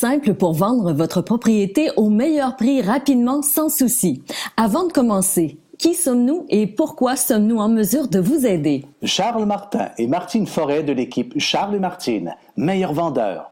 simple pour vendre votre propriété au meilleur prix rapidement sans souci. Avant de commencer, qui sommes-nous et pourquoi sommes-nous en mesure de vous aider? Charles Martin et Martine Forêt de l'équipe Charles et Martine, meilleurs vendeurs.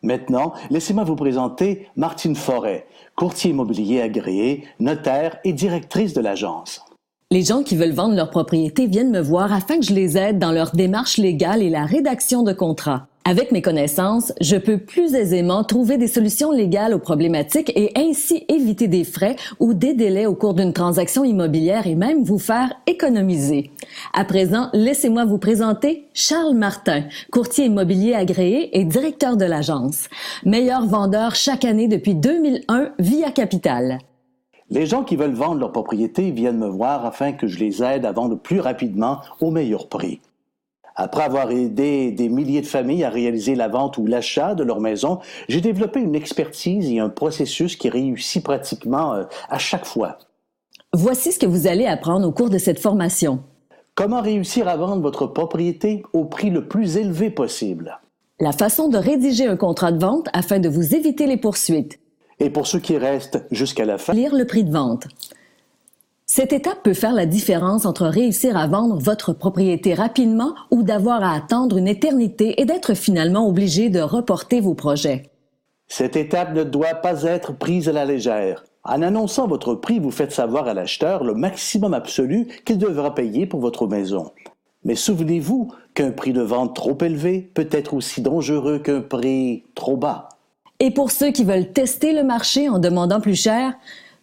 Maintenant, laissez-moi vous présenter Martine Forêt, courtier immobilier agréé, notaire et directrice de l'agence. Les gens qui veulent vendre leur propriété viennent me voir afin que je les aide dans leur démarche légale et la rédaction de contrats. Avec mes connaissances, je peux plus aisément trouver des solutions légales aux problématiques et ainsi éviter des frais ou des délais au cours d'une transaction immobilière et même vous faire économiser. À présent, laissez-moi vous présenter Charles Martin, courtier immobilier agréé et directeur de l'agence. Meilleur vendeur chaque année depuis 2001 via Capital. Les gens qui veulent vendre leur propriété viennent me voir afin que je les aide à vendre plus rapidement au meilleur prix. Après avoir aidé des milliers de familles à réaliser la vente ou l'achat de leur maison, j'ai développé une expertise et un processus qui réussit pratiquement à chaque fois. Voici ce que vous allez apprendre au cours de cette formation. Comment réussir à vendre votre propriété au prix le plus élevé possible? La façon de rédiger un contrat de vente afin de vous éviter les poursuites. Et pour ceux qui restent jusqu'à la fin, Lire le prix de vente. Cette étape peut faire la différence entre réussir à vendre votre propriété rapidement ou d'avoir à attendre une éternité et d'être finalement obligé de reporter vos projets. Cette étape ne doit pas être prise à la légère. En annonçant votre prix, vous faites savoir à l'acheteur le maximum absolu qu'il devra payer pour votre maison. Mais souvenez-vous qu'un prix de vente trop élevé peut être aussi dangereux qu'un prix trop bas. Et pour ceux qui veulent tester le marché en demandant plus cher,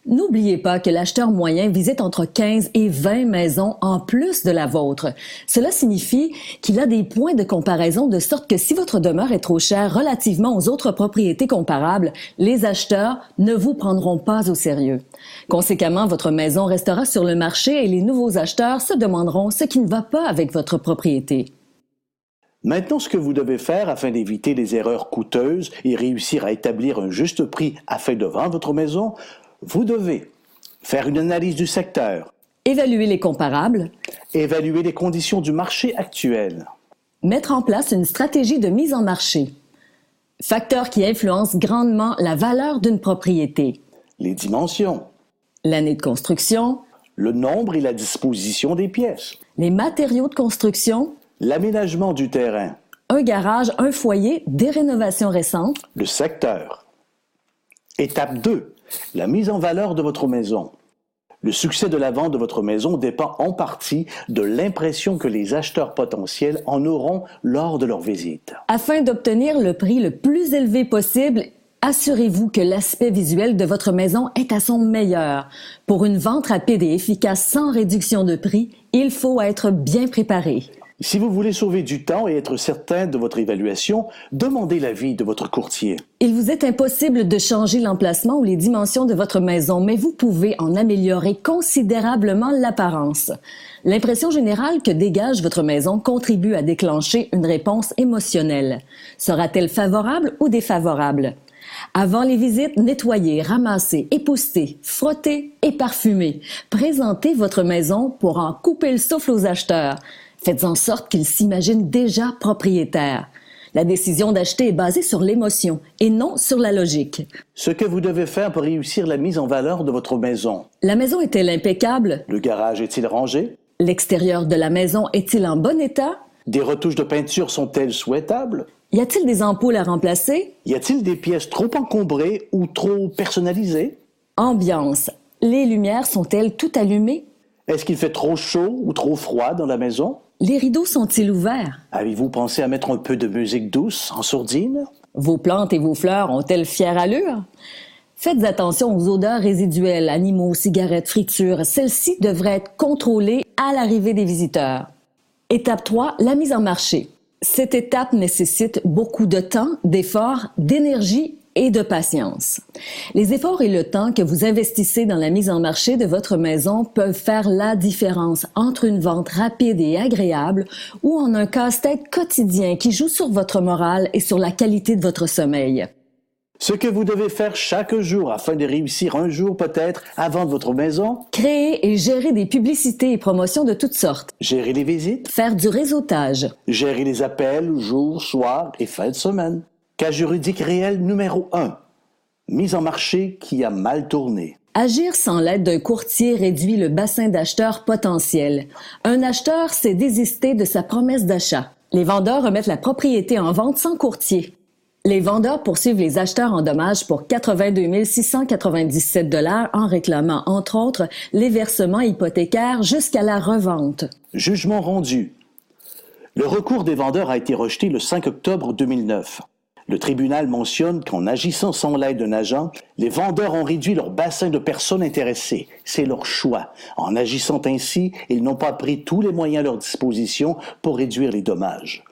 n'oubliez pas que l'acheteur moyen visite entre 15 et 20 maisons en plus de la vôtre. Cela signifie qu'il a des points de comparaison de sorte que si votre demeure est trop chère relativement aux autres propriétés comparables, les acheteurs ne vous prendront pas au sérieux. Conséquemment, votre maison restera sur le marché et les nouveaux acheteurs se demanderont ce qui ne va pas avec votre propriété. Maintenant, ce que vous devez faire afin d'éviter les erreurs coûteuses et réussir à établir un juste prix afin de vendre votre maison, vous devez faire une analyse du secteur, Évaluer les comparables, évaluer les conditions du marché actuel, mettre en place une stratégie de mise en marché. Facteurs qui influencent grandement la valeur d'une propriété. les dimensions, L'année de construction, le nombre et la disposition des pièces, les matériaux de construction, l'aménagement du terrain, un garage, un foyer, des rénovations récentes, le secteur. Étape 2. La mise en valeur de votre maison. Le succès de la vente de votre maison dépend en partie de l'impression que les acheteurs potentiels en auront lors de leur visite. Afin d'obtenir le prix le plus élevé possible, assurez-vous que l'aspect visuel de votre maison est à son meilleur. Pour une vente rapide et efficace sans réduction de prix, il faut être bien préparé. Si vous voulez sauver du temps et être certain de votre évaluation, demandez l'avis de votre courtier. Il vous est impossible de changer l'emplacement ou les dimensions de votre maison, mais vous pouvez en améliorer considérablement l'apparence. L'impression générale que dégage votre maison contribue à déclencher une réponse émotionnelle. Sera-t-elle favorable ou défavorable? Avant les visites, nettoyez, ramassez, époussez, frottez et parfumez. Présentez votre maison pour en couper le souffle aux acheteurs. Faites en sorte qu'ils s'imaginent déjà propriétaires. La décision d'acheter est basée sur l'émotion et non sur la logique. Ce que vous devez faire pour réussir la mise en valeur de votre maison. La maison est-elle impeccable? Le garage est-il rangé? L'extérieur de la maison est-il en bon état? Des retouches de peinture sont-elles souhaitables? Y a-t-il des ampoules à remplacer? Y a-t-il des pièces trop encombrées ou trop personnalisées? Ambiance. Les lumières sont-elles toutes allumées? Est-ce qu'il fait trop chaud ou trop froid dans la maison? Les rideaux sont-ils ouverts? Avez-vous pensé à mettre un peu de musique douce en sourdine? Vos plantes et vos fleurs ont-elles fière allure? Faites attention aux odeurs résiduelles, animaux, cigarettes, fritures. Celles-ci devraient être contrôlées à l'arrivée des visiteurs. Étape 3, la mise en marché. Cette étape nécessite beaucoup de temps, d'efforts, d'énergie et de patience. Les efforts et le temps que vous investissez dans la mise en marché de votre maison peuvent faire la différence entre une vente rapide et agréable ou en un casse-tête quotidien qui joue sur votre morale et sur la qualité de votre sommeil. Ce que vous devez faire chaque jour afin de réussir un jour peut-être à vendre votre maison. Créer et gérer des publicités et promotions de toutes sortes. Gérer les visites. Faire du réseautage. Gérer les appels jour, soir et fin de semaine. Cas juridique réel numéro 1. Mise en marché qui a mal tourné. Agir sans l'aide d'un courtier réduit le bassin d'acheteurs potentiels. Un acheteur s'est désisté de sa promesse d'achat. Les vendeurs remettent la propriété en vente sans courtier. Les vendeurs poursuivent les acheteurs en dommages pour 82 697 $ en réclamant, entre autres, les versements hypothécaires jusqu'à la revente. Jugement rendu. Le recours des vendeurs a été rejeté le 5 octobre 2009. Le tribunal mentionne qu'en agissant sans l'aide d'un agent, les vendeurs ont réduit leur bassin de personnes intéressées. C'est leur choix. En agissant ainsi, ils n'ont pas pris tous les moyens à leur disposition pour réduire les dommages.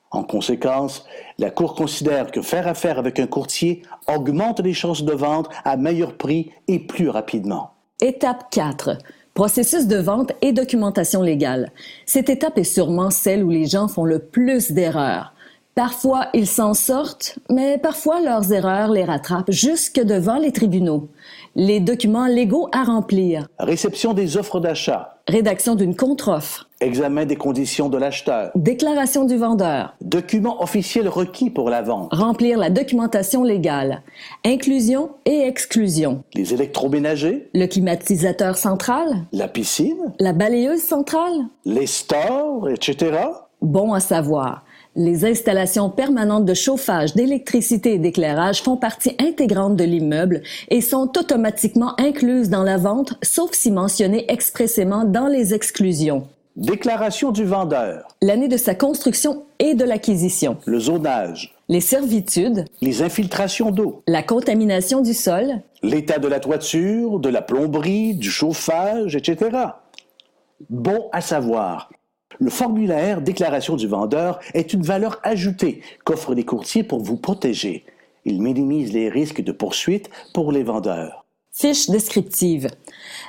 En conséquence, la Cour considère que faire affaire avec un courtier augmente les chances de vente à meilleur prix et plus rapidement. Étape 4. Processus de vente et documentation légale. Cette étape est sûrement celle où les gens font le plus d'erreurs. Parfois, ils s'en sortent, mais parfois leurs erreurs les rattrapent jusque devant les tribunaux. Les documents légaux à remplir. Réception des offres d'achat. Rédaction d'une contre-offre. Examen des conditions de l'acheteur. Déclaration du vendeur. Documents officiels requis pour la vente. Remplir la documentation légale. Inclusion et exclusion. Les électroménagers. Le climatisateur central. La piscine. La balayeuse centrale. Les stores, etc. Bon à savoir. Les installations permanentes de chauffage, d'électricité et d'éclairage font partie intégrante de l'immeuble et sont automatiquement incluses dans la vente, sauf si mentionnées expressément dans les exclusions. Déclaration du vendeur. L'année de sa construction et de l'acquisition. Le zonage. Les servitudes. Les infiltrations d'eau. La contamination du sol. L'état de la toiture, de la plomberie, du chauffage, etc. Bon à savoir. Le formulaire déclaration du vendeur est une valeur ajoutée qu'offrent les courtiers pour vous protéger. Il minimise les risques de poursuite pour les vendeurs. Fiche descriptive.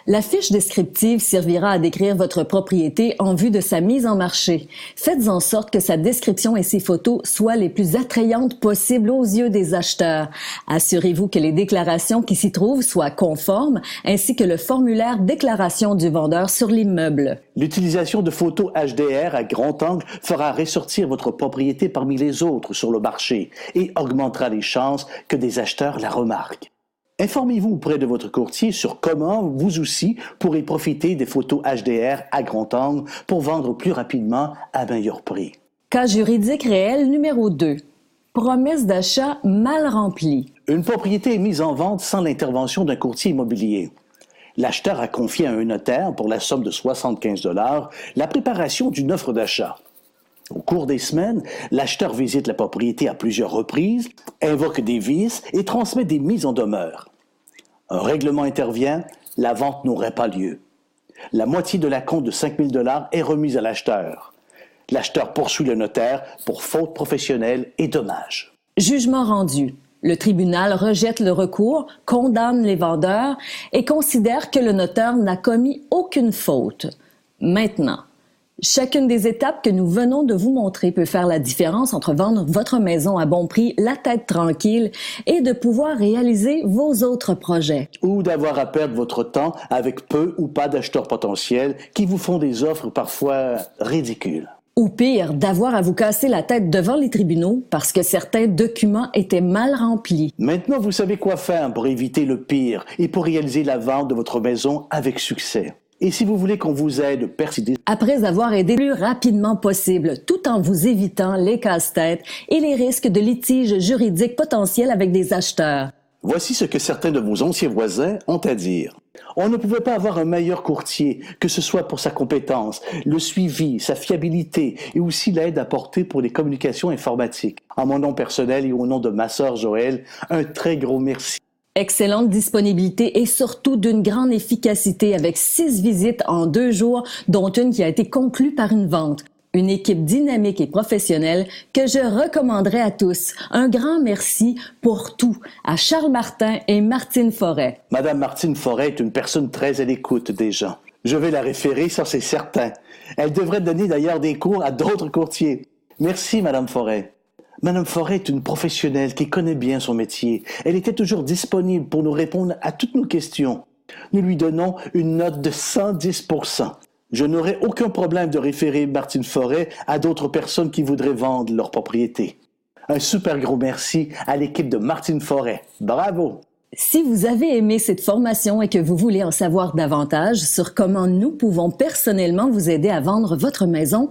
La fiche descriptive servira à décrire votre propriété en vue de sa mise en marché. Faites en sorte que sa description et ses photos soient les plus attrayantes possibles aux yeux des acheteurs. Assurez-vous que les déclarations qui s'y trouvent soient conformes, ainsi que le formulaire déclaration du vendeur sur l'immeuble. L'utilisation de photos HDR à grand angle fera ressortir votre propriété parmi les autres sur le marché et augmentera les chances que des acheteurs la remarquent. Informez-vous auprès de votre courtier sur comment vous aussi pourrez profiter des photos HDR à grand angle pour vendre plus rapidement à meilleur prix. Cas juridique réel numéro 2. Promesse d'achat mal remplie. Une propriété est mise en vente sans l'intervention d'un courtier immobilier. L'acheteur a confié à un notaire pour la somme de 75 $ la préparation d'une offre d'achat. Au cours des semaines, l'acheteur visite la propriété à plusieurs reprises, invoque des vices et transmet des mises en demeure. Un règlement intervient, la vente n'aurait pas lieu. La moitié de l'acompte de 5 000 $ est remise à l'acheteur. L'acheteur poursuit le notaire pour faute professionnelle et dommages. Jugement rendu. Le tribunal rejette le recours, condamne les vendeurs et considère que le notaire n'a commis aucune faute. Maintenant, chacune des étapes que nous venons de vous montrer peut faire la différence entre vendre votre maison à bon prix, la tête tranquille, et de pouvoir réaliser vos autres projets. Ou d'avoir à perdre votre temps avec peu ou pas d'acheteurs potentiels qui vous font des offres parfois ridicules. Ou pire, d'avoir à vous casser la tête devant les tribunaux parce que certains documents étaient mal remplis. Maintenant, vous savez quoi faire pour éviter le pire et pour réaliser la vente de votre maison avec succès. Et si vous voulez qu'on vous aide à persister, après avoir aidé le plus rapidement possible, tout en vous évitant les casse-têtes et les risques de litiges juridiques potentiels avec des acheteurs. Voici ce que certains de vos anciens voisins ont à dire. On ne pouvait pas avoir un meilleur courtier, que ce soit pour sa compétence, le suivi, sa fiabilité et aussi l'aide apportée pour les communications informatiques. En mon nom personnel et au nom de ma sœur Joëlle, un très gros merci. Excellente disponibilité et surtout d'une grande efficacité avec 6 visites en 2 jours, dont une qui a été conclue par une vente. Une équipe dynamique et professionnelle que je recommanderais à tous. Un grand merci pour tout à Charles Martin et Martine Forêt. Madame Martine Forêt est une personne très à l'écoute des gens. Je vais la référer, ça c'est certain. Elle devrait donner d'ailleurs des cours à d'autres courtiers. Merci, Madame Forêt. Madame Forêt est une professionnelle qui connaît bien son métier. Elle était toujours disponible pour nous répondre à toutes nos questions. Nous lui donnons une note de 110 %. Je n'aurai aucun problème de référer Martine Forêt à d'autres personnes qui voudraient vendre leur propriété. Un super gros merci à l'équipe de Martine Forêt. Bravo! Si vous avez aimé cette formation et que vous voulez en savoir davantage sur comment nous pouvons personnellement vous aider à vendre votre maison,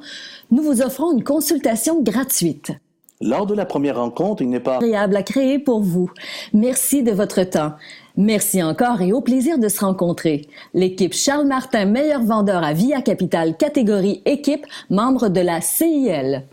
nous vous offrons une consultation gratuite. Lors de la première rencontre, il n'est pas agréable à créer pour vous. Merci de votre temps. Merci encore et au plaisir de se rencontrer. L'équipe Charles Martin, meilleur vendeur à Via Capital, catégorie équipe, membre de la CIL.